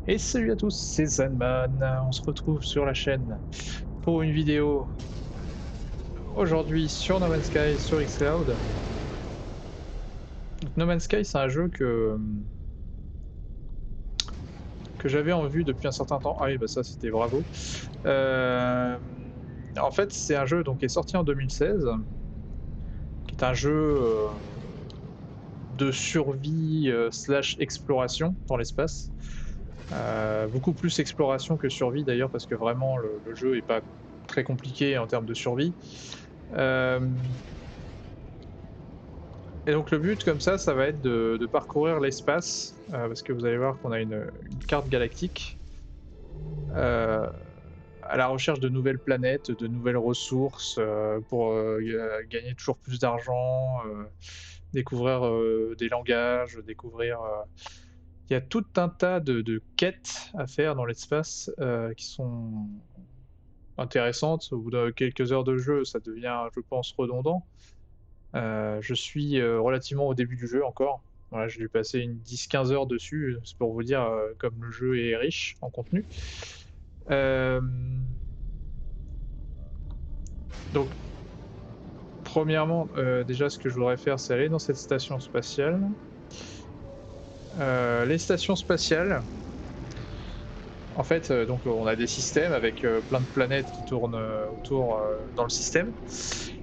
Et salut à tous, c'est Zanman, on se retrouve sur la chaîne pour une vidéo aujourd'hui sur No Man's Sky sur Xcloud. Donc, No Man's Sky c'est un jeu que j'avais en vue depuis un certain temps. Ah oui bah ça c'était bravo. En fait c'est un jeu donc, qui est sorti en 2016, qui est un jeu de survie slash exploration dans l'espace. Beaucoup plus exploration que survie d'ailleurs parce que vraiment le jeu est pas très compliqué en termes de survie. Et donc le but comme ça va être de parcourir l'espace, parce que vous allez voir qu'on a une carte galactique, euh, à la recherche de nouvelles planètes, de nouvelles ressources, pour gagner toujours plus d'argent, découvrir des langages, découvrir... Il y a tout un tas de quêtes à faire dans l'espace qui sont intéressantes. Au bout de quelques heures de jeu, ça devient, je pense, redondant. Je suis relativement au début du jeu encore. Voilà, j'ai dû passer une 10-15 heures dessus, c'est pour vous dire comme le jeu est riche en contenu. Euh, donc, premièrement, déjà, ce que je voudrais faire, c'est aller dans cette station spatiale. Les stations spatiales, en fait, donc on a des systèmes avec plein de planètes qui tournent autour dans le système.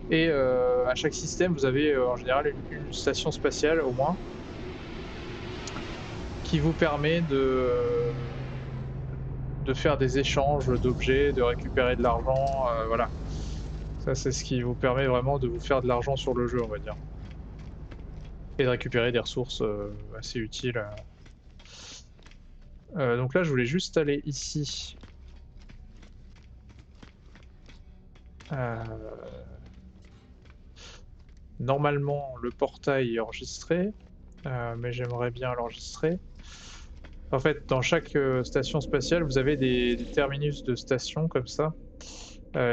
Et à chaque système, vous avez en général une station spatiale au moins qui vous permet de faire des échanges d'objets, de récupérer de l'argent, voilà. Ça, c'est ce qui vous permet vraiment de vous faire de l'argent sur le jeu, on va dire. Et de récupérer des ressources assez utiles. Donc là, je voulais juste aller ici. Normalement, le portail est enregistré, mais j'aimerais bien l'enregistrer. En fait, dans chaque station spatiale, vous avez des terminus de station comme ça,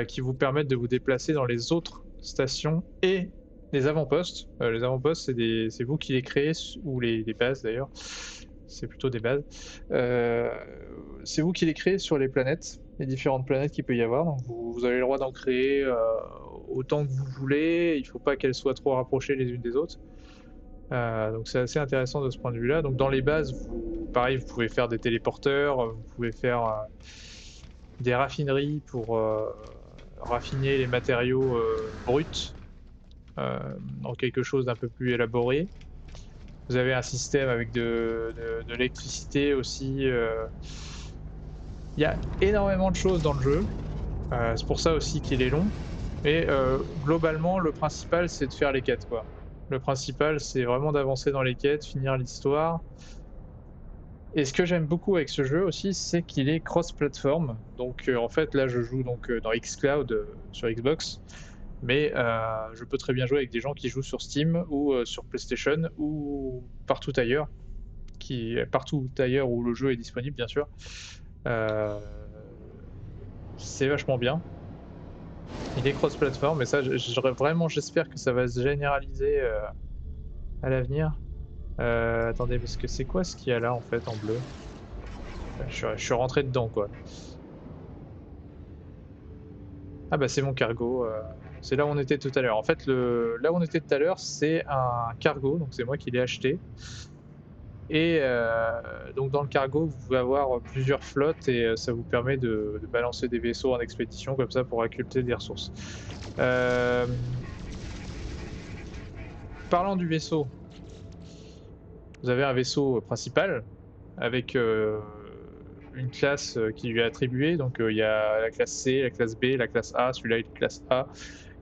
qui vous permettent de vous déplacer dans les autres stations et les avant-postes. Les avant-postes, c'est vous qui les créez, ou les bases d'ailleurs, c'est plutôt des bases. C'est vous qui les créez sur les planètes, les différentes planètes qu'il peut y avoir. Donc vous avez le droit d'en créer autant que vous voulez, il ne faut pas qu'elles soient trop rapprochées les unes des autres. Donc c'est assez intéressant de ce point de vue-là. Donc dans les bases, pareil, vous pouvez faire des téléporteurs, vous pouvez faire des raffineries pour raffiner les matériaux bruts en quelque chose d'un peu plus élaboré. Vous avez un système avec de l'électricité aussi. Il y a énormément de choses dans le jeu. C'est pour ça aussi qu'il est long. Et globalement, le principal, c'est de faire les quêtes, quoi. Le principal, c'est vraiment d'avancer dans les quêtes, finir l'histoire. Et ce que j'aime beaucoup avec ce jeu aussi, c'est qu'il est cross-platform. Donc en fait, là, je joue donc dans Xcloud sur Xbox, mais je peux très bien jouer avec des gens qui jouent sur Steam ou sur PlayStation ou partout ailleurs, partout ailleurs où le jeu est disponible, bien sûr. Euh, c'est vachement bien. Il est cross-platform, et ça, vraiment, j'espère que ça va se généraliser à l'avenir. Attendez, parce que c'est quoi ce qu'il y a là en fait en bleu? Je suis rentré dedans, quoi. Ah bah c'est mon cargo, c'est là où on était tout à l'heure. En fait, là où on était tout à l'heure, c'est un cargo, donc c'est moi qui l'ai acheté. Et donc dans le cargo, vous pouvez avoir plusieurs flottes et ça vous permet de balancer des vaisseaux en expédition comme ça pour récolter des ressources. Parlant du vaisseau, vous avez un vaisseau principal avec une classe qui lui est attribuée. Donc il y a la classe C, la classe B, la classe A, celui-là est classe A.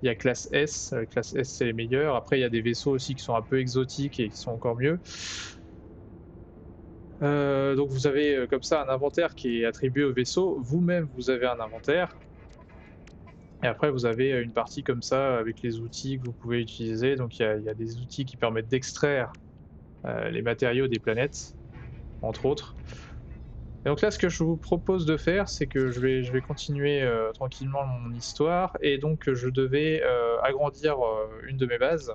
Il y a classe S, classe S c'est les meilleurs. Après il y a des vaisseaux aussi qui sont un peu exotiques et qui sont encore mieux. Donc vous avez comme ça un inventaire qui est attribué au vaisseau. Vous-même vous avez un inventaire. Et après vous avez une partie comme ça avec les outils que vous pouvez utiliser. Donc il y a des outils qui permettent d'extraire les matériaux des planètes, entre autres. Et donc là, ce que je vous propose de faire, c'est que je vais continuer tranquillement mon histoire, et donc je devais agrandir une de mes bases.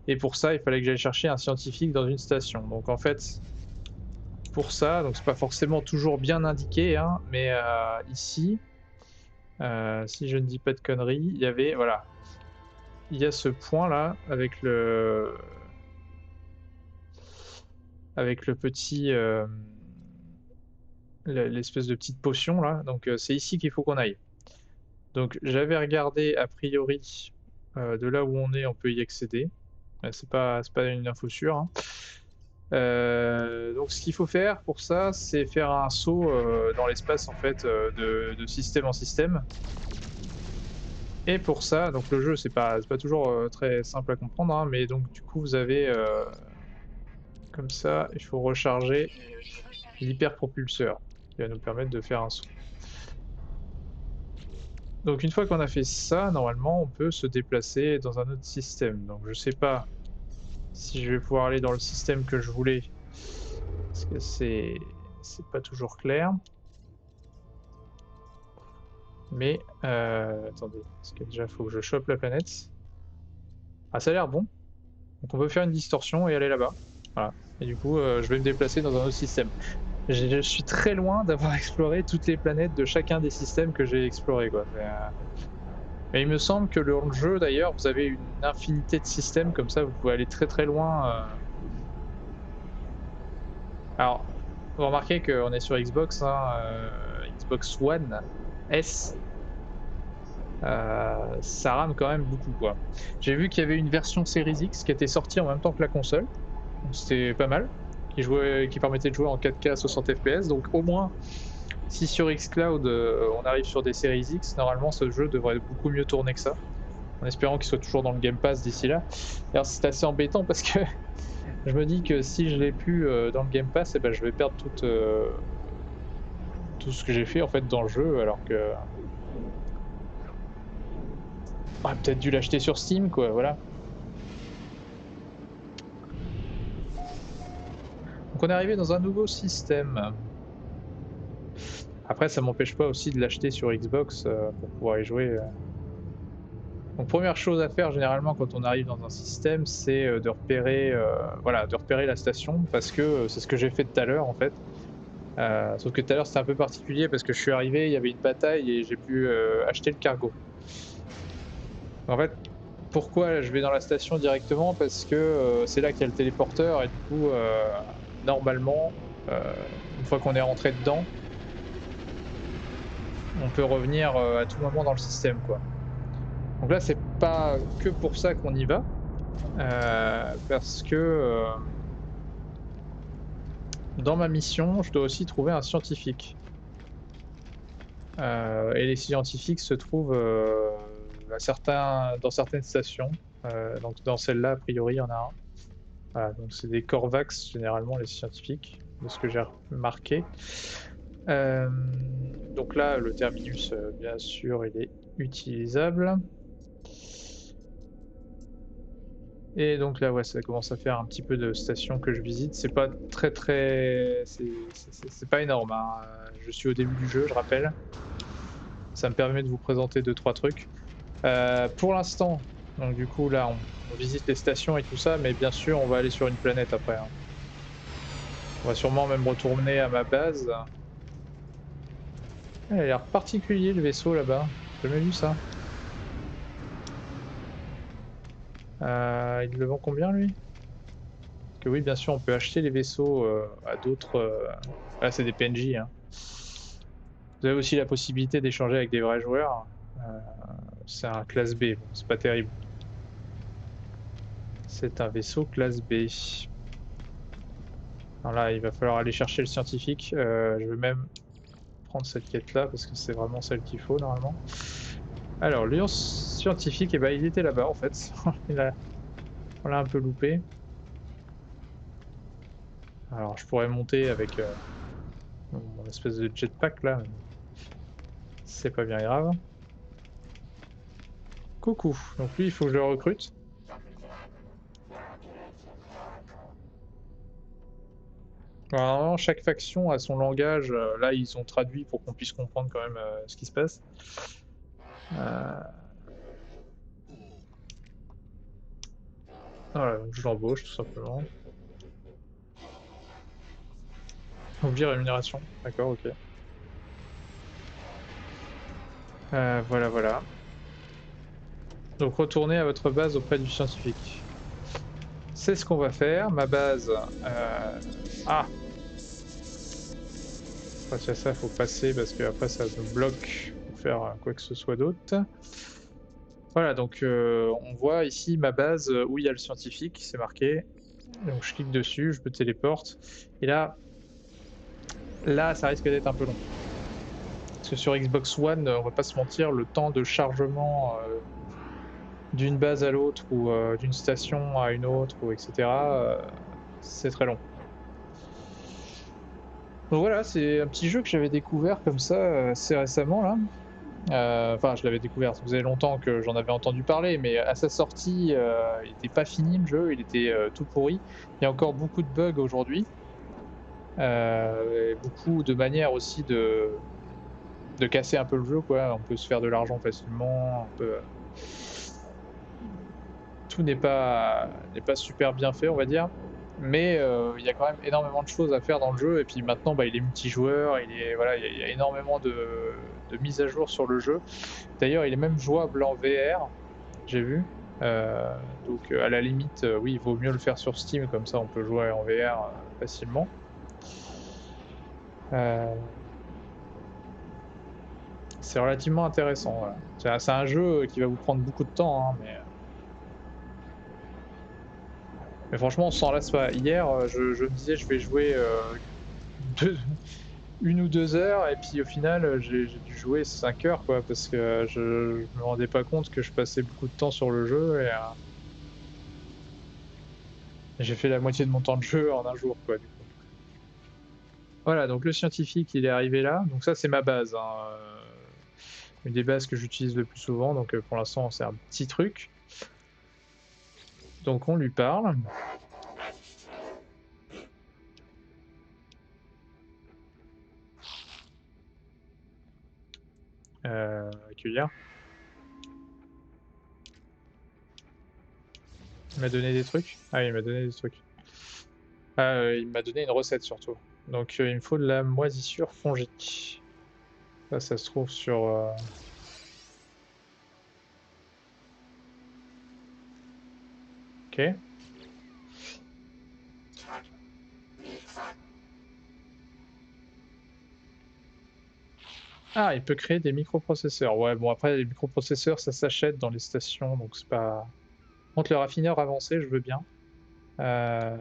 Et pour ça, il fallait que j'aille chercher un scientifique dans une station. Donc en fait, pour ça, donc c'est pas forcément toujours bien indiqué, hein, mais ici, si je ne dis pas de conneries, il y avait, voilà, il y a ce point là avec le petit, l'espèce de petite potion là, donc c'est ici qu'il faut qu'on aille. Donc j'avais regardé a priori, de là où on peut y accéder. C'est pas une info sûre, hein. Donc ce qu'il faut faire pour ça, c'est faire un saut, dans l'espace en fait, de système en système. Et pour ça, donc le jeu c'est pas toujours, très simple à comprendre, hein, mais donc du coup vous avez, comme ça, il faut recharger l'hyperpropulseur qui va nous permettre de faire un saut. Donc une fois qu'on a fait ça, normalement on peut se déplacer dans un autre système. Donc je sais pas si je vais pouvoir aller dans le système que je voulais, parce que c'est pas toujours clair. Mais attendez, parce que déjà faut que je chope la planète. Ah ça a l'air bon. Donc on peut faire une distorsion et aller là-bas. Voilà. Et du coup, je vais me déplacer dans un autre système. Je suis très loin d'avoir exploré toutes les planètes de chacun des systèmes que j'ai explorés, quoi. Mais il me semble que dans le jeu d'ailleurs, vous avez une infinité de systèmes comme ça, vous pouvez aller très très loin. Alors, vous remarquez qu'on est sur Xbox, hein, Xbox One S. Ça rame quand même beaucoup, quoi. J'ai vu qu'il y avait une version Series X qui était sortie en même temps que la console, donc c'était pas mal, qui permettait de jouer en 4K 60 FPS, donc au moins, si sur xCloud, on arrive sur des Series X, normalement ce jeu devrait beaucoup mieux tourner que ça, en espérant qu'il soit toujours dans le Game Pass d'ici là. Alors c'est assez embêtant parce que je me dis que si je l'ai plus, dans le Game Pass, et ben je vais perdre tout ce que j'ai fait en fait dans le jeu alors que j'aurais peut-être dû l'acheter sur Steam, quoi, voilà. Donc on est arrivé dans un nouveau système. Après, ça m'empêche pas aussi de l'acheter sur Xbox pour pouvoir y jouer. Donc première chose à faire généralement quand on arrive dans un système, c'est de repérer, voilà, de repérer la station parce que c'est ce que j'ai fait tout à l'heure en fait. Sauf que tout à l'heure c'était un peu particulier parce que je suis arrivé, il y avait une bataille et j'ai pu acheter le cargo. En fait, pourquoi je vais dans la station directement? Parce que c'est là qu'il y a le téléporteur et du coup, normalement, euh, une fois qu'on est rentré dedans, on peut revenir à tout moment dans le système, quoi. Donc là, c'est pas que pour ça qu'on y va, parce que dans ma mission, je dois aussi trouver un scientifique. Et les scientifiques se trouvent dans certaines stations. Donc dans celle-là, a priori, il y en a un. Voilà, donc c'est des Corvax généralement les scientifiques, de ce que j'ai remarqué. Euh, donc là, le terminus, bien sûr, il est utilisable. Et donc là, ouais, ça commence à faire un petit peu de stations que je visite. C'est pas très très, c'est pas énorme, hein. Je suis au début du jeu, je rappelle. Ça me permet de vous présenter deux trois trucs. Pour l'instant, donc du coup là, on visite les stations et tout ça, mais bien sûr, on va aller sur une planète après, hein. On va sûrement même retourner à ma base. Ah, il a l'air particulier le vaisseau là-bas. J'ai jamais vu ça. Il le vend combien lui? Parce que oui, bien sûr, on peut acheter les vaisseaux à d'autres. Là, c'est des PNJ, hein. Vous avez aussi la possibilité d'échanger avec des vrais joueurs. Euh, c'est un classe B, bon, c'est pas terrible. C'est un vaisseau classe B. Alors là, il va falloir aller chercher le scientifique. Je vais même prendre cette quête-là parce que c'est vraiment celle qu'il faut normalement. Alors, l'union scientifique, eh ben, il était là-bas en fait. On l'a un peu loupé. Alors, je pourrais monter avec mon espèce de jetpack là, mais c'est pas bien grave. Coucou. Donc lui, il faut que je le recrute. Alors, normalement, chaque faction a son langage. Là, ils ont traduit pour qu'on puisse comprendre quand même ce qui se passe. Euh, Voilà, donc je l'embauche tout simplement. Oublie rémunération. D'accord, ok. Voilà, voilà. Donc retournez à votre base auprès du scientifique. C'est ce qu'on va faire. Ma base. Ah! Quand il y a ça, faut passer parce que après ça me bloque pour faire quoi que ce soit d'autre. Voilà, donc on voit ici ma base où il y a le scientifique, c'est marqué. Donc je clique dessus, je me téléporte. Et là, ça risque d'être un peu long. Parce que sur Xbox One, on va pas se mentir, le temps de chargement d'une base à l'autre ou d'une station à une autre, ou etc., c'est très long. Donc voilà, c'est un petit jeu que j'avais découvert comme ça assez récemment là. Enfin, je l'avais découvert, ça faisait longtemps que j'en avais entendu parler, mais à sa sortie, il était pas fini le jeu, il était tout pourri. Il y a encore beaucoup de bugs aujourd'hui, et beaucoup de manières aussi de casser un peu le jeu, quoi. On peut se faire de l'argent facilement, on peut, tout n'est pas super bien fait, on va dire. Mais il y a quand même énormément de choses à faire dans le jeu, et puis maintenant, bah, il est multijoueur, il est voilà, il y a énormément de mises à jour sur le jeu. D'ailleurs, il est même jouable en VR, j'ai vu. Heu, donc à la limite, oui, il vaut mieux le faire sur Steam, comme ça on peut jouer en VR, facilement. Heu, c'est relativement intéressant, voilà. C'est un jeu qui va vous prendre beaucoup de temps, hein, mais franchement on s'en lasse pas. Hier, je me disais: «Je vais jouer, 2 1 ou 2 heures», et puis au final, j'ai dû jouer 5 heures, quoi, parce que je me rendais pas compte que je passais beaucoup de temps sur le jeu, et j'ai fait la moitié de mon temps de jeu en un jour, quoi, du coup. Voilà, donc le scientifique, il est arrivé là. Donc ça, c'est ma base, hein, une des bases que j'utilise le plus souvent. Donc pour l'instant, c'est un petit truc. Donc on lui parle. Accueillir. Il m'a donné des trucs. Ah, il m'a donné des trucs. Ah, il m'a donné une recette surtout. Donc il me faut de la moisissure fongique. Ça se trouve sur... Ok. Ah, il peut créer des microprocesseurs. Ouais, bon, après, les microprocesseurs, ça s'achète dans les stations, donc c'est pas... Contre le raffineur avancé, je veux bien. Euh...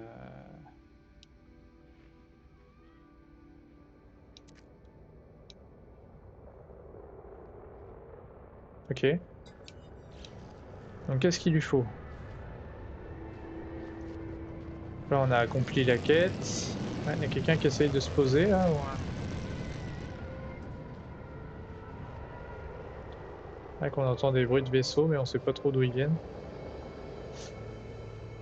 Ok. Donc qu'est-ce qu'il lui faut? Là, on a accompli la quête. Ouais, il y a quelqu'un qui essaye de se poser là Ouais, qu'on entend des bruits de vaisseau, mais on sait pas trop d'où ils viennent.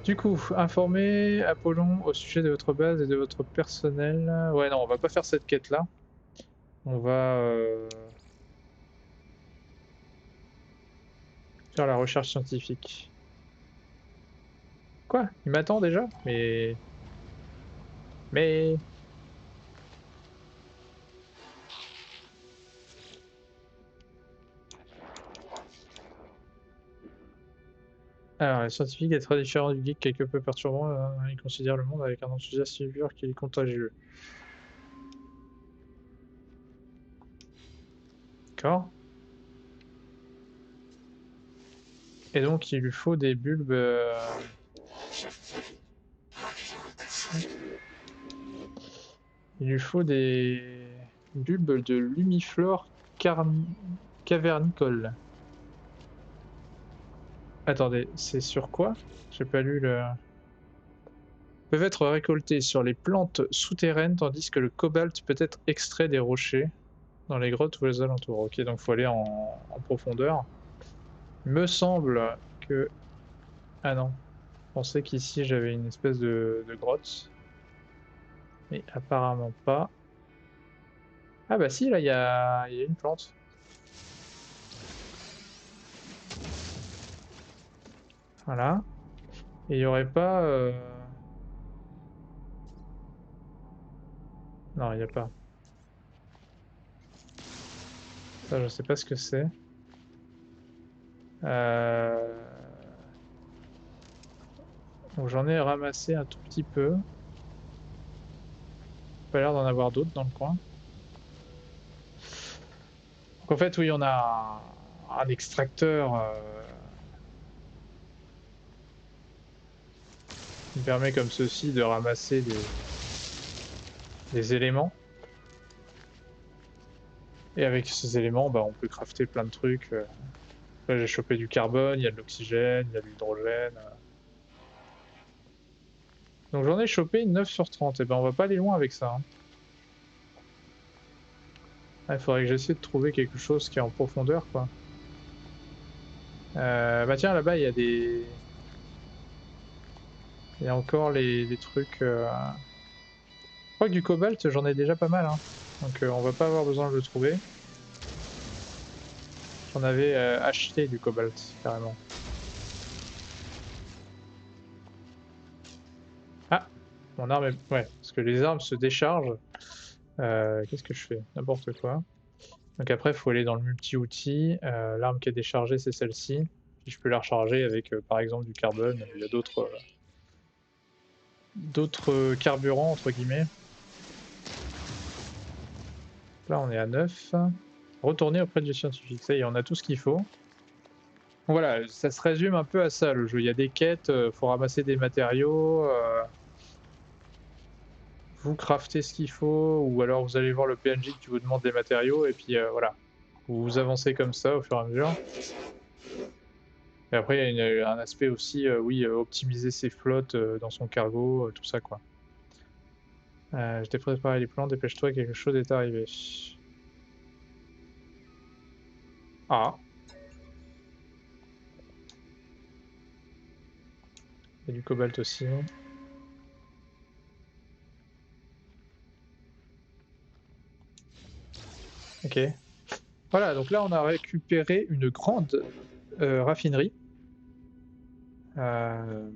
Du coup, informer Apollon au sujet de votre base et de votre personnel. Ouais, non, on va pas faire cette quête-là. On va faire la recherche scientifique. Quoi? Il m'attend déjà? Mais... Alors, le scientifique est très différent du geek, quelque peu perturbant. Il considère le monde avec un enthousiasme si pur qu'il est contagieux. D'accord? Et donc, il lui faut des bulbes... Il lui faut des bulbes de lumiflore cavernicole. Attendez, c'est sur quoi? J'ai pas lu le... Peuvent être récoltés sur les plantes souterraines, tandis que le cobalt peut être extrait des rochers dans les grottes ou les alentours. Ok, donc faut aller en profondeur. Me semble que... Ah non, je pensais qu'ici j'avais une espèce de grotte. Mais apparemment pas. Ah bah si, là il y a une plante. Voilà. Et il y aurait pas... Non, il n'y a pas. Ça, je sais pas ce que c'est. Donc j'en ai ramassé un tout petit peu. Pas l'air d'en avoir d'autres dans le coin. Donc en fait, oui, on a un extracteur qui me permet comme ceci de ramasser des éléments. Et avec ces éléments, bah, on peut crafter plein de trucs. Là, j'ai chopé du carbone, il y a de l'oxygène, il y a de l'hydrogène. Donc j'en ai chopé 9 sur 30. Et ben on va pas aller loin avec ça, hein. Ah, il faudrait que j'essaie de trouver quelque chose qui est en profondeur, quoi. Bah tiens, là-bas, il y a des... Il y a encore les trucs... Je crois que du cobalt, j'en ai déjà pas mal, hein. Donc on va pas avoir besoin de le trouver. J'en avais acheté du cobalt, carrément. Ah! Mon arme est... Ouais, parce que les armes se déchargent. Qu'est-ce que je fais? N'importe quoi. Donc après, il faut aller dans le multi-outils. L'arme qui est déchargée, c'est celle-ci. Puis je peux la recharger avec, par exemple, du carbone. Il y a d'autres carburants, entre guillemets. Là, on est à 9. Retourner auprès du scientifique. Ça y est, on a tout ce qu'il faut. Voilà, ça se résume un peu à ça, le jeu. Il y a des quêtes, faut ramasser des matériaux, vous craftez ce qu'il faut, ou alors vous allez voir le PNJ qui vous demande des matériaux, et puis voilà. Vous avancez comme ça au fur et à mesure. Et après, il y a un aspect aussi, oui, optimiser ses flottes dans son cargo, tout ça, quoi. Je t'ai préparé les plans, dépêche-toi, quelque chose est arrivé. Ah, il y a du cobalt aussi. Ok. Voilà, donc là, on a récupéré une grande raffinerie. Euh,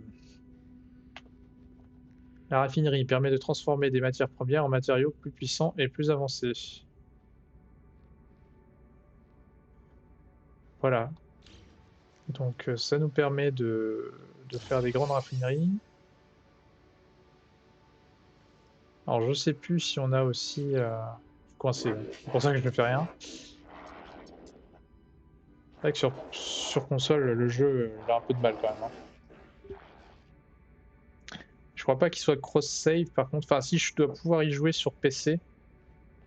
La raffinerie permet de transformer des matières premières en matériaux plus puissants et plus avancés. Voilà. Donc ça nous permet de faire des grandes raffineries. Alors je sais plus si on a aussi... coincé, hein. C'est pour ça que je ne fais rien. C'est vrai que sur console, le jeu il a un peu de mal quand même, hein. Je crois pas qu'il soit cross-save par contre. Enfin si, je dois pouvoir y jouer sur PC.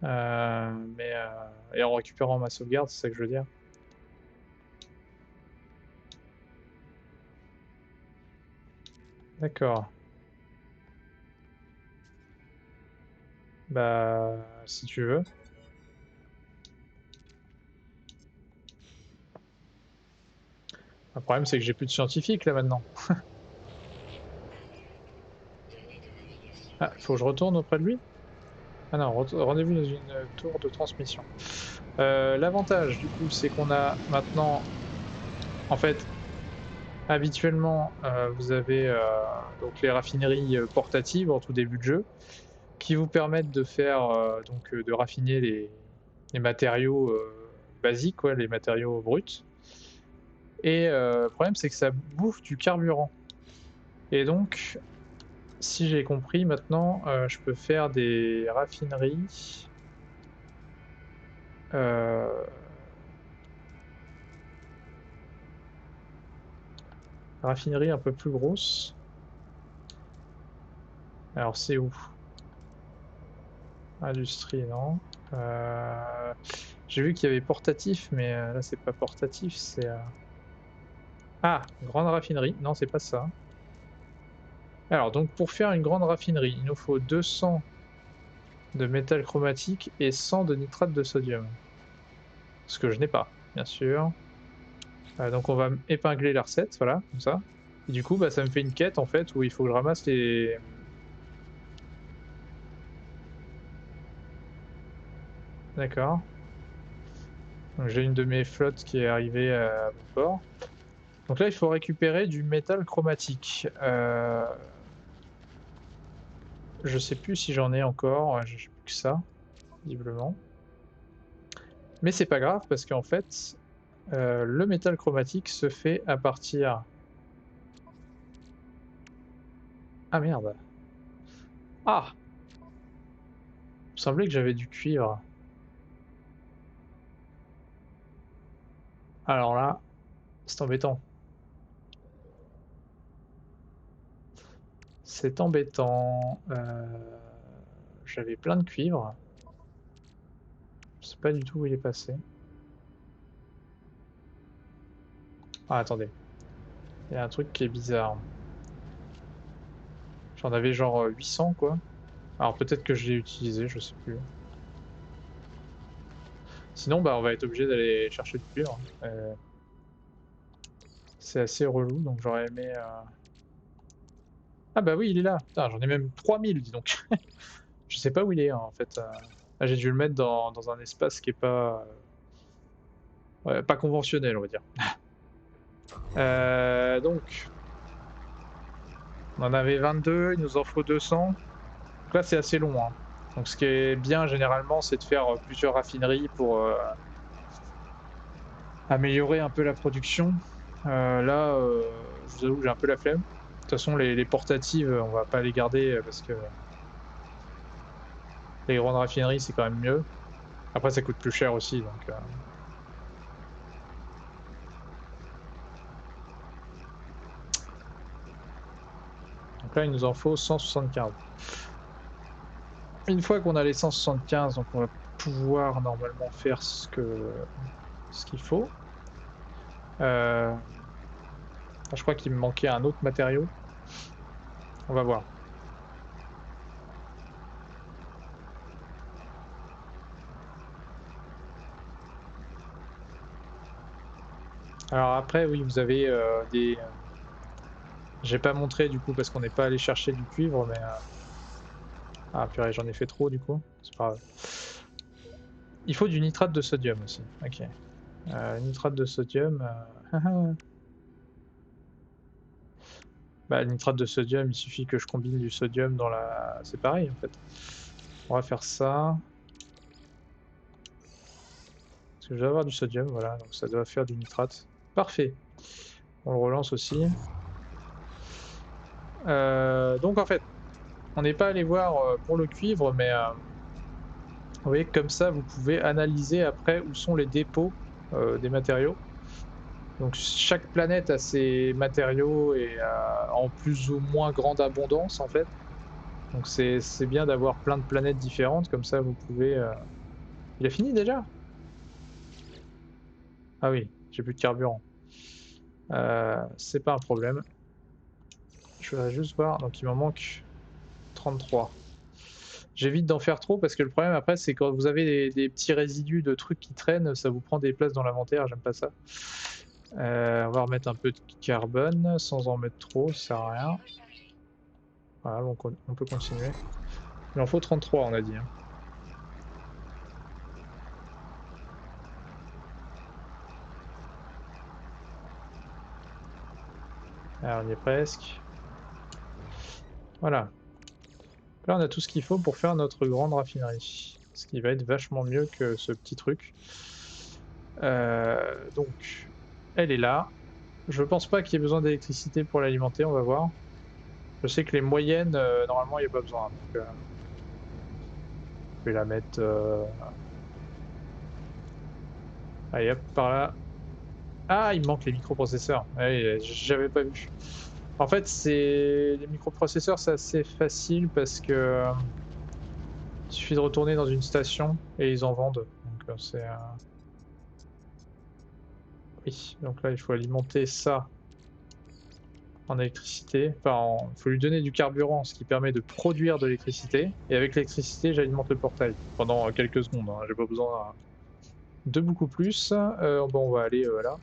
Et en récupérant ma sauvegarde, c'est ça que je veux dire. D'accord. Bah si tu veux. Le problème c'est que j'ai plus de scientifiques là maintenant. Ah, faut que je retourne auprès de lui? Ah non, rendez-vous dans une tour de transmission. L'avantage, du coup, c'est qu'on a maintenant, en fait, habituellement, vous avez donc les raffineries portatives en tout début de jeu, qui vous permettent de faire, de raffiner les matériaux basiques, quoi, les matériaux bruts. Et le problème, c'est que ça bouffe du carburant. Et donc, si j'ai compris, maintenant, je peux faire des raffineries. Euh, Raffinerie un peu plus grosse. Alors c'est où? Industrie, non. J'ai vu qu'il y avait portatif, mais là c'est pas portatif, c'est... Ah, grande raffinerie. Non, c'est pas ça. Alors donc pour faire une grande raffinerie, il nous faut 200 de métal chromatique et 100 de nitrate de sodium. Ce que je n'ai pas, bien sûr. Donc on va épingler la recette, voilà, comme ça. Et du coup, bah, ça me fait une quête en fait où il faut que je ramasse les... D'accord. Donc j'ai une de mes flottes qui est arrivée à mon port. Donc là, il faut récupérer du métal chromatique. Je sais plus si j'en ai encore. J'ai que ça, visiblement. Mais c'est pas grave parce qu'en fait, le métal chromatique se fait à partir... Ah merde. Ah! Il me semblait que j'avais du cuivre. Alors là, c'est embêtant. C'est embêtant. J'avais plein de cuivre. Je sais pas du tout où il est passé. Ah, attendez. Il y a un truc qui est bizarre. J'en avais genre 800 quoi. Alors peut-être que je l'ai utilisé, je sais plus. Sinon, bah on va être obligé d'aller chercher du cuivre. C'est assez relou, donc j'aurais aimé... Ah bah oui, il est là. Putain, j'en ai même 3000, dis donc. Je sais pas où il est, hein, en fait. Ah, j'ai dû le mettre dans un espace qui est pas... ouais, pas conventionnel, on va dire. Donc, on en avait 22, il nous en faut 200. Donc là, c'est assez long, hein. Donc ce qui est bien, généralement, c'est de faire plusieurs raffineries pour améliorer un peu la production. Là, je vous avoue que j'ai un peu la flemme. De toute façon, les portatives, on va pas les garder parce que les grandes raffineries, c'est quand même mieux. Après, ça coûte plus cher aussi, donc là, il nous en faut 175. Une fois qu'on a les 175, donc on va pouvoir normalement faire ce qu'il faut. Je crois qu'il me manquait un autre matériau. On va voir. Alors après, oui, vous avez des... J'ai pas montré du coup parce qu'on n'est pas allé chercher du cuivre, mais... Ah purée, j'en ai fait trop du coup. C'est pas grave. Il faut du nitrate de sodium aussi. Ok. Nitrate de sodium... Bah, le nitrate de sodium, il suffit que je combine du sodium dans la... C'est pareil en fait. On va faire ça. Parce que je vais avoir du sodium, voilà. Donc ça doit faire du nitrate. Parfait. On le relance aussi. Donc en fait, on n'est pas allé voir pour le cuivre, mais vous voyez, comme ça, vous pouvez analyser après où sont les dépôts des matériaux. Donc chaque planète a ses matériaux et en plus ou moins grande abondance en fait. Donc c'est bien d'avoir plein de planètes différentes, comme ça vous pouvez... Il a fini déjà? Ah oui, j'ai plus de carburant. C'est pas un problème. Je voudrais juste voir, donc il m'en manque 33. J'évite d'en faire trop parce que le problème après c'est quand vous avez des petits résidus de trucs qui traînent, ça vous prend des places dans l'inventaire, j'aime pas ça. On va remettre un peu de carbone sans en mettre trop, ça sert à rien. Voilà, donc on peut continuer. Il en faut 33 on a dit. Hein. Alors on y est presque. Voilà. Là on a tout ce qu'il faut pour faire notre grande raffinerie. Ce qui va être vachement mieux que ce petit truc. Donc, elle est là. Je pense pas qu'il y ait besoin d'électricité pour l'alimenter, on va voir. Je sais que les moyennes, normalement, il n'y a pas besoin. Donc, je vais la mettre... Allez, hop, par là. Ah, il me manque les microprocesseurs. Allez, j'avais pas vu. En fait, les microprocesseurs, c'est assez facile parce que... il suffit de retourner dans une station et ils en vendent. Donc, c'est... Oui, donc là, il faut alimenter ça en électricité. Enfin, il faut lui donner du carburant, ce qui permet de produire de l'électricité. Et avec l'électricité, j'alimente le portail pendant quelques secondes. Hein. J'ai pas besoin de beaucoup plus. Bon, on va aller là.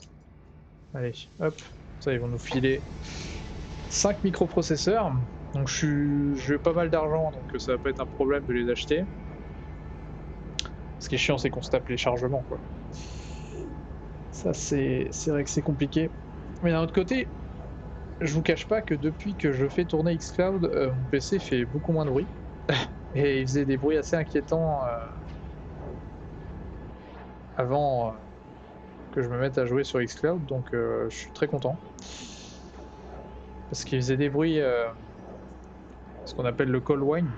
Allez, hop. Ça, ils vont nous filer 5 microprocesseurs. Donc, j'ai pas mal d'argent, donc ça va pas être un problème de les acheter. Ce qui est chiant, c'est qu'on se tape les chargements, quoi. Ça, c'est vrai que c'est compliqué. Mais d'un autre côté, je vous cache pas que depuis que je fais tourner Xcloud, mon PC fait beaucoup moins de bruit. Et il faisait des bruits assez inquiétants avant que je me mette à jouer sur xCloud, donc je suis très content. Parce qu'il faisait des bruits, ce qu'on appelle le call whine.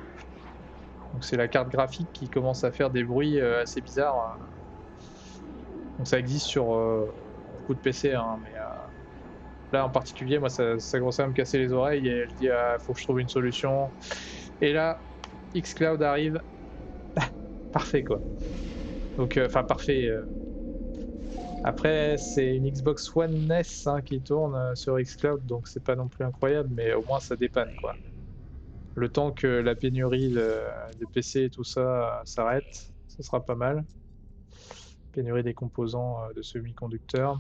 Donc c'est la carte graphique qui commence à faire des bruits assez bizarres. Donc ça existe sur beaucoup de PC, hein, mais là en particulier, moi ça commençait à me casser les oreilles et je dis ah, faut que je trouve une solution. Et là, xCloud arrive, parfait quoi. Donc enfin parfait. Après c'est une Xbox One S hein, qui tourne sur xCloud, donc c'est pas non plus incroyable, mais au moins ça dépanne quoi. Le temps que la pénurie des PC et tout ça s'arrête, ce sera pas mal. Pénurie des composants de semi-conducteurs.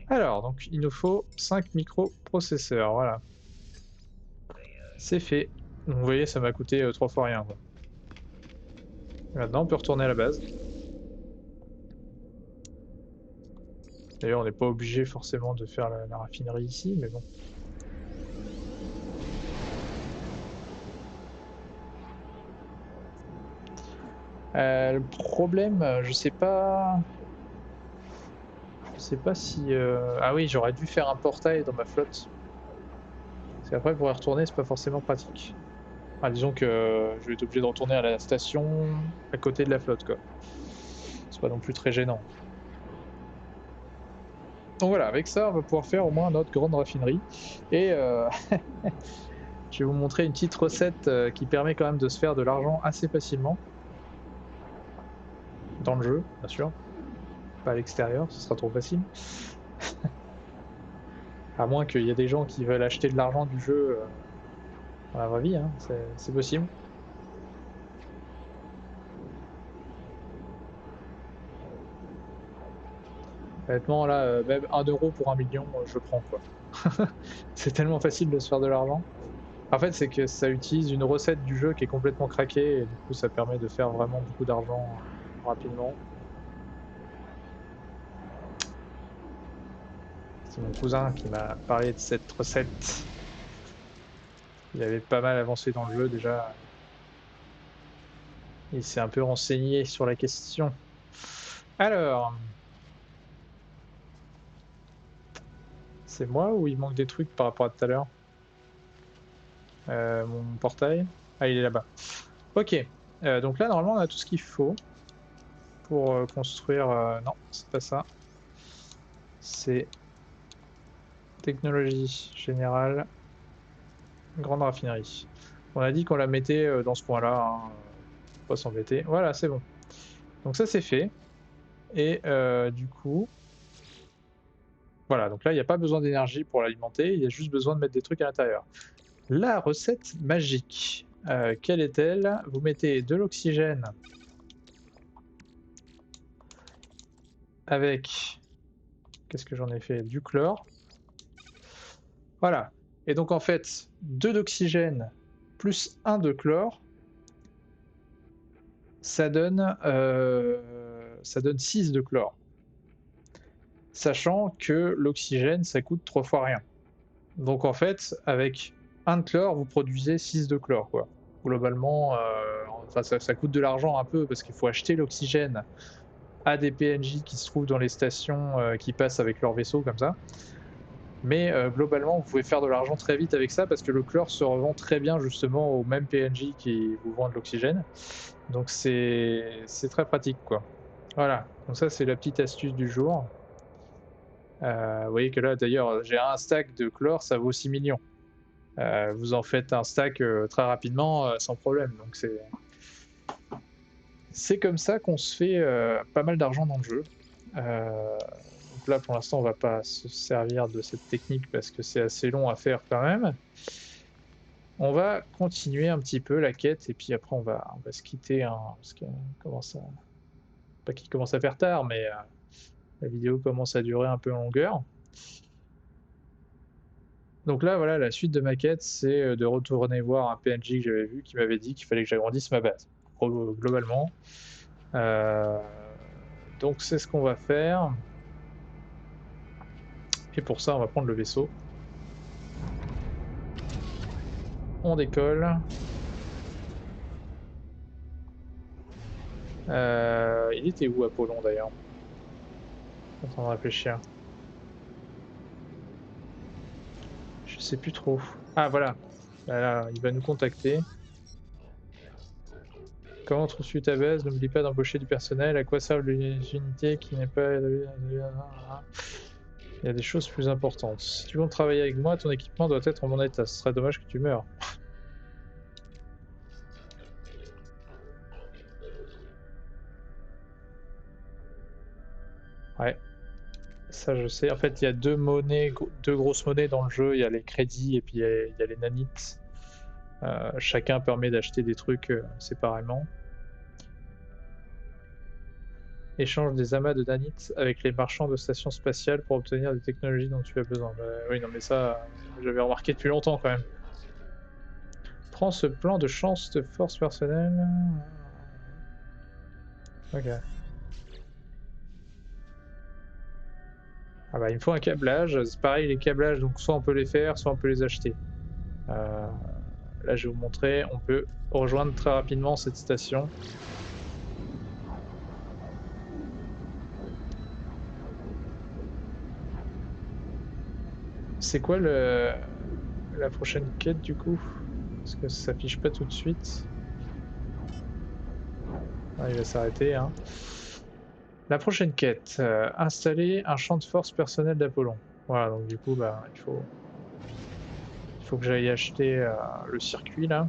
Alors, donc il nous faut 5 microprocesseurs, voilà. C'est fait. Donc, vous voyez, ça m'a coûté 3 fois rien. Quoi. Maintenant, on peut retourner à la base. D'ailleurs, on n'est pas obligé forcément de faire la raffinerie ici, mais bon. Le problème, je sais pas... Je sais pas si... Ah oui, j'aurais dû faire un portail dans ma flotte. Parce qu'après, pour y retourner, c'est pas forcément pratique. Enfin, disons que je vais être obligé de retourner à la station à côté de la flotte, quoi. C'est pas non plus très gênant. Donc voilà, avec ça, on va pouvoir faire au moins notre grande raffinerie. Et je vais vous montrer une petite recette qui permet quand même de se faire de l'argent assez facilement. Dans le jeu, bien sûr. Pas à l'extérieur, ce sera trop facile. À moins qu'il y ait des gens qui veulent acheter de l'argent du jeu dans la vraie vie, hein, c'est possible. Honnêtement, là, même 1 euro pour 1 million, je prends quoi. C'est tellement facile de se faire de l'argent. En fait, c'est que ça utilise une recette du jeu qui est complètement craquée et du coup, ça permet de faire vraiment beaucoup d'argent rapidement. C'est mon cousin qui m'a parlé de cette recette. Il avait pas mal avancé dans le jeu déjà. Il s'est un peu renseigné sur la question. Alors, c'est moi ou il manque des trucs par rapport à tout à l'heure? Mon portail? Ah, il est là-bas. Ok, donc là, normalement, on a tout ce qu'il faut pour construire... non, c'est pas ça. C'est technologie générale, grande raffinerie. On a dit qu'on la mettait dans ce coin-là, hein, pas s'embêter. Voilà, c'est bon. Donc ça, c'est fait. Et du coup... Voilà, donc là, il n'y a pas besoin d'énergie pour l'alimenter, il y a juste besoin de mettre des trucs à l'intérieur. La recette magique, quelle est-elle? Vous mettez de l'oxygène avec, qu'est-ce que j'en ai fait? Du chlore. Voilà. Et donc en fait, 2 d'oxygène plus 1 de chlore, ça donne 6 de chlore. Sachant que l'oxygène, ça coûte 3 fois rien. Donc en fait, avec 1 de chlore, vous produisez 6 de chlore, quoi. Globalement, enfin, ça coûte de l'argent un peu parce qu'il faut acheter l'oxygène à des PNJ qui se trouvent dans les stations qui passent avec leur vaisseau comme ça. Mais globalement, vous pouvez faire de l'argent très vite avec ça parce que le chlore se revend très bien justement aux mêmes PNJ qui vous vendent l'oxygène. Donc c'est très pratique quoi. Voilà, donc ça c'est la petite astuce du jour. Vous voyez que là d'ailleurs j'ai un stack de chlore, ça vaut 6 millions. Vous en faites un stack très rapidement sans problème. Donc c'est comme ça qu'on se fait pas mal d'argent dans le jeu. Donc là pour l'instant on va pas se servir de cette technique parce que c'est assez long à faire quand même. On va continuer un petit peu la quête et puis après on va se quitter hein, parce que commence à... pas qu'il commence à faire tard mais la vidéo commence à durer un peu en longueur. Donc là voilà, la suite de ma quête c'est de retourner voir un PNJ que j'avais vu qui m'avait dit qu'il fallait que j'agrandisse ma base globalement. Donc c'est ce qu'on va faire et pour ça on va prendre le vaisseau. On décolle. Il était où Apollon d'ailleurs? Je suis en train de réfléchir. Je sais plus trop. Ah voilà. Là, il va nous contacter. Comment trouves-tu ta base? N'oublie pas d'embaucher du personnel. À quoi servent les unités qui n'est pas... Il y a des choses plus importantes. Si tu veux travailler avec moi, ton équipement doit être en bon état. Ce serait dommage que tu meurs. Ouais, ça je sais. En fait, il y a deux monnaies, deux grosses monnaies dans le jeu. Il y a les crédits et puis il y a les nanites. Chacun permet d'acheter des trucs séparément. Échange des amas de nanites avec les marchands de stations spatiales pour obtenir des technologies dont tu as besoin. Bah, oui, non mais ça, j'avais remarqué depuis longtemps quand même. Prends ce plan de chance de force personnelle. Ok. Ah bah il me faut un câblage. C'est pareil, les câblages, donc soit on peut les faire, soit on peut les acheter. Euh, Là, je vais vous montrer. On peut rejoindre très rapidement cette station. C'est quoi la prochaine quête du coup? Parce que ça s'affiche pas tout de suite. Ah, il va s'arrêter, hein. La prochaine quête, installer un champ de force personnel d'Apollon. Voilà, donc du coup, bah, il faut que j'aille acheter le circuit là.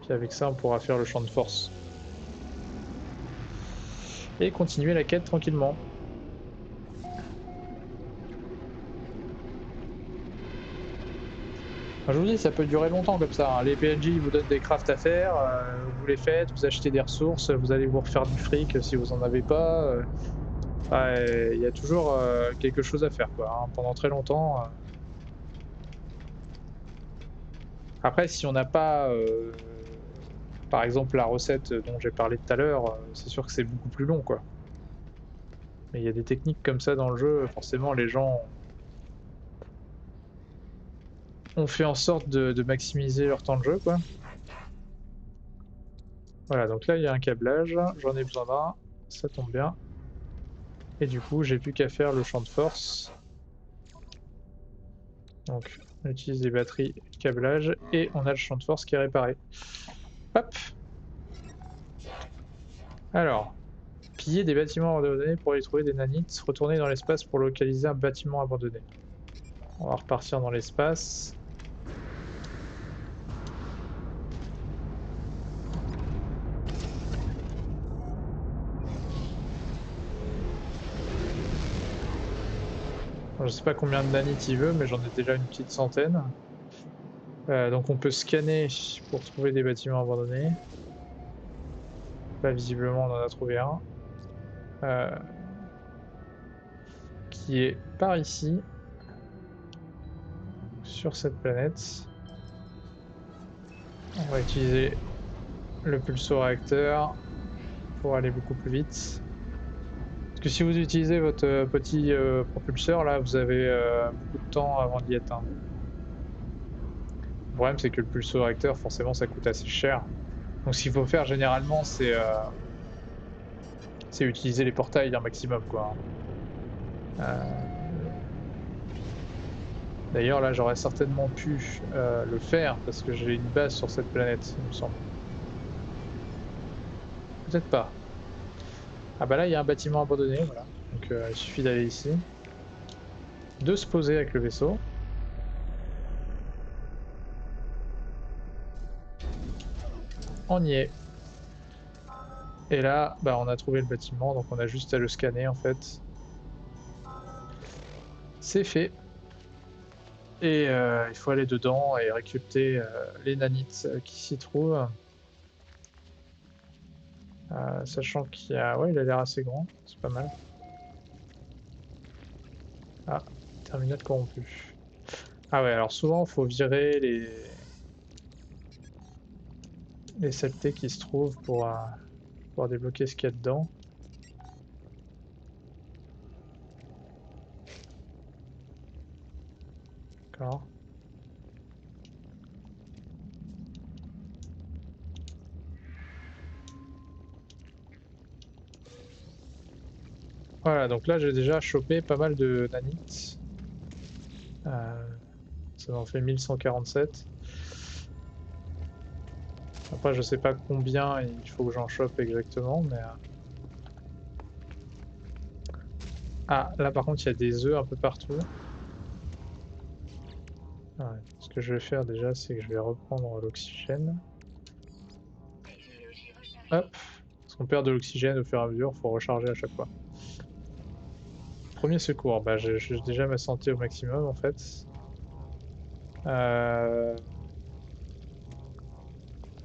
Puis avec ça, on pourra faire le champ de force. Et continuer la quête tranquillement. Enfin, je vous dis, ça peut durer longtemps comme ça, hein. Les PNJ vous donnent des crafts à faire, vous les faites, vous achetez des ressources, vous allez vous refaire du fric si vous en avez pas. Il y a toujours quelque chose à faire, quoi, hein, pendant très longtemps. Après, si on n'a pas, par exemple, la recette dont j'ai parlé tout à l'heure, c'est sûr que c'est beaucoup plus long, quoi. Mais il y a des techniques comme ça dans le jeu, forcément, les gens ont fait en sorte de maximiser leur temps de jeu, quoi. Voilà, donc là, il y a un câblage, j'en ai besoin d'un, ça tombe bien. Et du coup, j'ai plus qu'à faire le champ de force. Donc, on utilise les batteries, câblage, et on a le champ de force qui est réparé. Hop! Alors, piller des bâtiments abandonnés pour y trouver des nanites, retourner dans l'espace pour localiser un bâtiment abandonné. On va repartir dans l'espace. Je sais pas combien de nanites il veut, mais j'en ai déjà une petite centaine. Donc on peut scanner pour trouver des bâtiments abandonnés. Là, visiblement, on en a trouvé un. Qui est par ici, sur cette planète. On va utiliser le pulso-réacteur pour aller beaucoup plus vite. Parce que si vous utilisez votre petit propulseur, là, vous avez beaucoup de temps avant d'y être, hein. Le problème, c'est que le pulso-réacteur, forcément, ça coûte assez cher. Donc ce qu'il faut faire généralement, c'est utiliser les portails un maximum, quoi, hein. D'ailleurs, là, j'aurais certainement pu le faire, parce que j'ai une base sur cette planète, il me semble. Peut-être pas. Ah bah là, il y a un bâtiment abandonné, voilà. Donc il suffit d'aller ici, de se poser avec le vaisseau. On y est. Et là, bah, on a trouvé le bâtiment, donc on a juste à le scanner en fait. C'est fait. Et il faut aller dedans et récupérer les nanites qui s'y trouvent. Sachant qu'il y a... Ouais, il a l'air assez grand, c'est pas mal. Ah, terminal corrompu. Ah ouais, alors souvent, il faut virer les saletés qui se trouvent pour débloquer ce qu'il y a dedans. D'accord. Voilà, donc là j'ai déjà chopé pas mal de nanites. Ça m'en fait 1147. Après je sais pas combien il faut que j'en chope exactement, mais... Ah, là par contre il y a des œufs un peu partout. Ouais. Ce que je vais faire déjà, c'est que je vais reprendre l'oxygène. Hop, parce qu'on perd de l'oxygène au fur et à mesure, faut recharger à chaque fois. Premier secours, bah j'ai déjà ma santé au maximum en fait. Y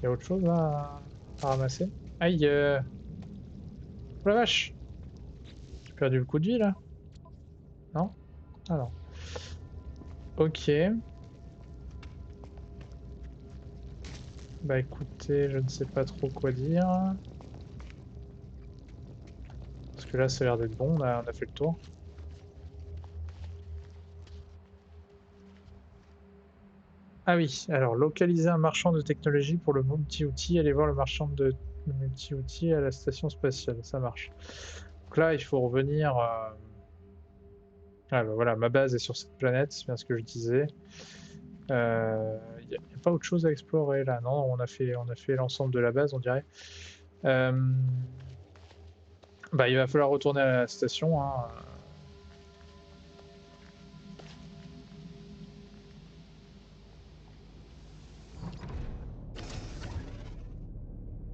a autre chose là à ramasser? Aïe oh la vache! J'ai perdu le coup de vie là? Non? Ah non. Ok. Bah écoutez, je ne sais pas trop quoi dire. Parce que là ça a l'air d'être bon, on a fait le tour. Ah oui, alors localiser un marchand de technologie pour le multi-outil, aller voir le marchand de multi-outils à la station spatiale, ça marche. Donc là, il faut revenir. Ah bah voilà, ma base est sur cette planète, c'est bien ce que je disais. Il n'y a pas autre chose à explorer là, non? On a fait l'ensemble de la base, on dirait. Bah, il va falloir retourner à la station, hein.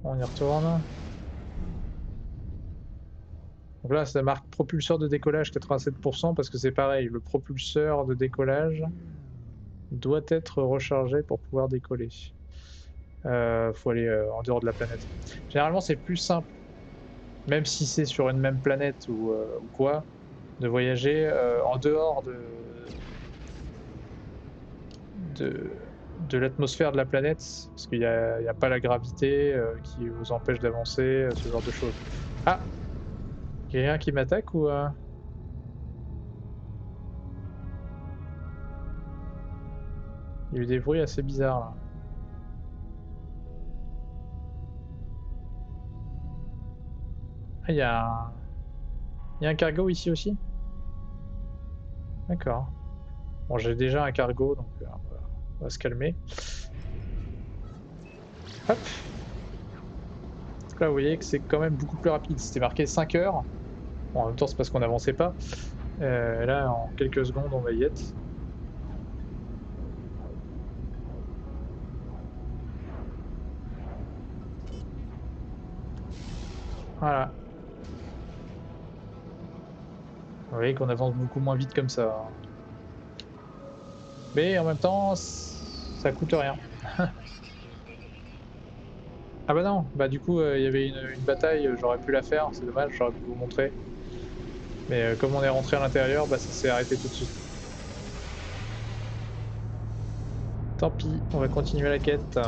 On y retourne. Donc là, ça marque propulseur de décollage 87% parce que c'est pareil, le propulseur de décollage doit être rechargé pour pouvoir décoller. Faut aller en dehors de la planète. Généralement, c'est plus simple, même si c'est sur une même planète ou quoi, de voyager en dehors de, de l'atmosphère de la planète, parce qu'il n'y a pas la gravité qui vous empêche d'avancer, ce genre de choses. Ah! Quelqu'un qui m'attaque ou... Il y a eu des bruits assez bizarres là. Ah, il y a un cargo ici aussi? D'accord. Bon, j'ai déjà un cargo, donc on va se calmer. Hop! Là, vous voyez que c'est quand même beaucoup plus rapide. C'était marqué 5 heures. Bon, en même temps, c'est parce qu'on n'avançait pas. Là, en quelques secondes, on va y être. Voilà. Vous voyez qu'on avance beaucoup moins vite comme ça, hein. Mais en même temps, ça coûte rien. Ah bah non, bah du coup, il y avait une bataille, j'aurais pu la faire, c'est dommage, j'aurais pu vous montrer. Mais comme on est rentré à l'intérieur, bah ça s'est arrêté tout de suite. Tant pis, on va continuer la quête.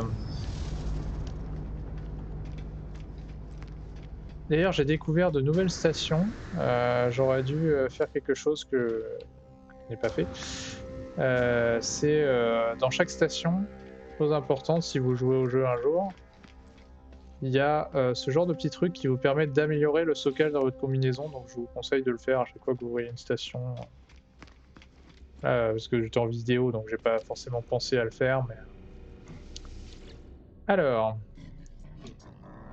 D'ailleurs, j'ai découvert de nouvelles stations. J'aurais dû faire quelque chose que je n'ai pas fait. C'est dans chaque station, chose importante si vous jouez au jeu un jour, il y a ce genre de petit truc qui vous permet d'améliorer le stockage dans votre combinaison. Donc je vous conseille de le faire à chaque fois que vous voyez une station. Parce que j'étais en vidéo, donc j'ai pas forcément pensé à le faire. Mais... Alors,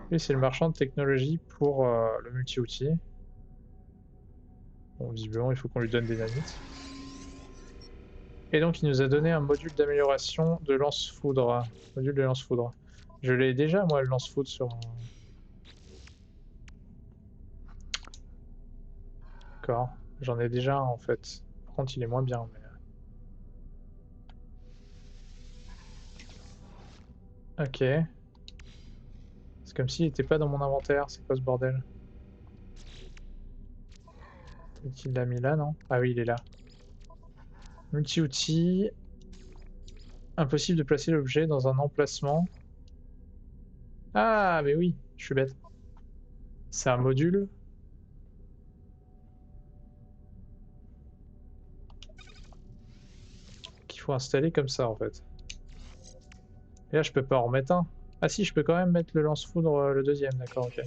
lui c'est le marchand de technologie pour le multi-outil. Bon, visiblement il faut qu'on lui donne des nanites. Et donc il nous a donné un module d'amélioration de lance-foudre. Module de lance-foudre. Je l'ai déjà moi le lance-foudre sur mon... D'accord. J'en ai déjà un en fait. Par contre il est moins bien. Mais... Ok. C'est comme s'il était pas dans mon inventaire. C'est quoi ce bordel? Il l'a mis là, non? Ah oui, il est là. Multi-outils. Impossible de placer l'objet dans un emplacement. Ah, mais oui, je suis bête. C'est un module qu'il faut installer comme ça en fait. Et là, je peux pas en remettre un. Ah si, je peux quand même mettre le lance-foudre le deuxième, d'accord, ok.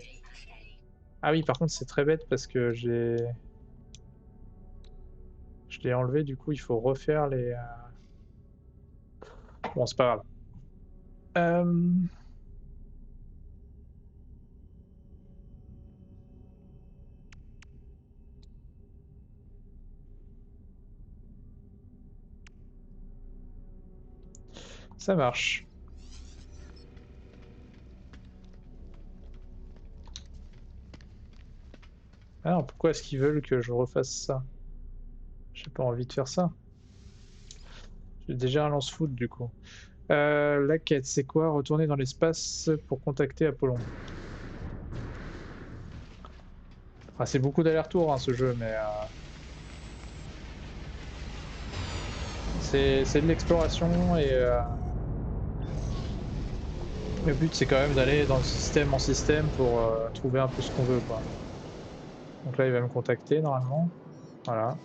Ah oui, par contre, c'est très bête parce que j'ai... Je l'ai enlevé, du coup, il faut refaire les... Bon, c'est pas grave. Ça marche. Alors, pourquoi est-ce qu'ils veulent que je refasse ça? J'ai pas envie de faire ça. J'ai déjà un lance-foot, du coup. La quête, c'est quoi? Retourner dans l'espace pour contacter Apollon. Enfin, c'est beaucoup d'aller-retour, hein, ce jeu, mais... c'est de l'exploration et... le but, c'est quand même d'aller dans le système en système pour trouver un peu ce qu'on veut, quoi. Donc là, il va me contacter, normalement. Voilà.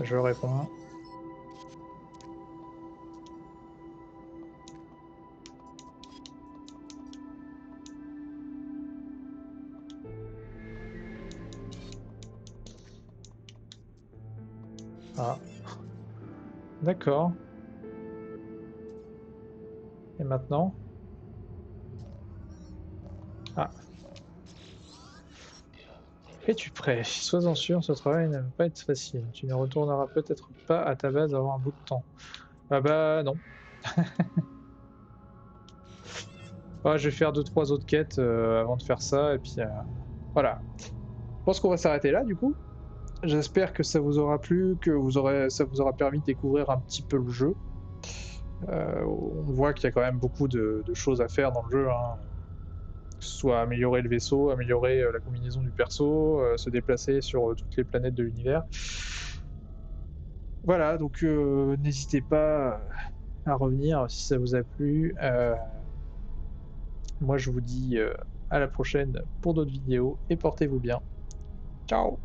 Je réponds. Ah. D'accord. Et maintenant? Ah. Es-tu prêt? Sois-en sûr, ce travail ne va pas être facile. Tu ne retourneras peut-être pas à ta base avant un bout de temps. Ah bah non. Ouais, je vais faire 2-3 autres quêtes avant de faire ça, et puis voilà. Je pense qu'on va s'arrêter là, du coup. J'espère que ça vous aura plu, que ça vous aura permis de découvrir un petit peu le jeu. On voit qu'il y a quand même beaucoup de choses à faire dans le jeu, hein. Que ce soit améliorer le vaisseau, améliorer la combinaison du perso, se déplacer sur toutes les planètes de l'univers. Voilà, donc n'hésitez pas à revenir si ça vous a plu. Moi, je vous dis à la prochaine pour d'autres vidéos et portez-vous bien. Ciao!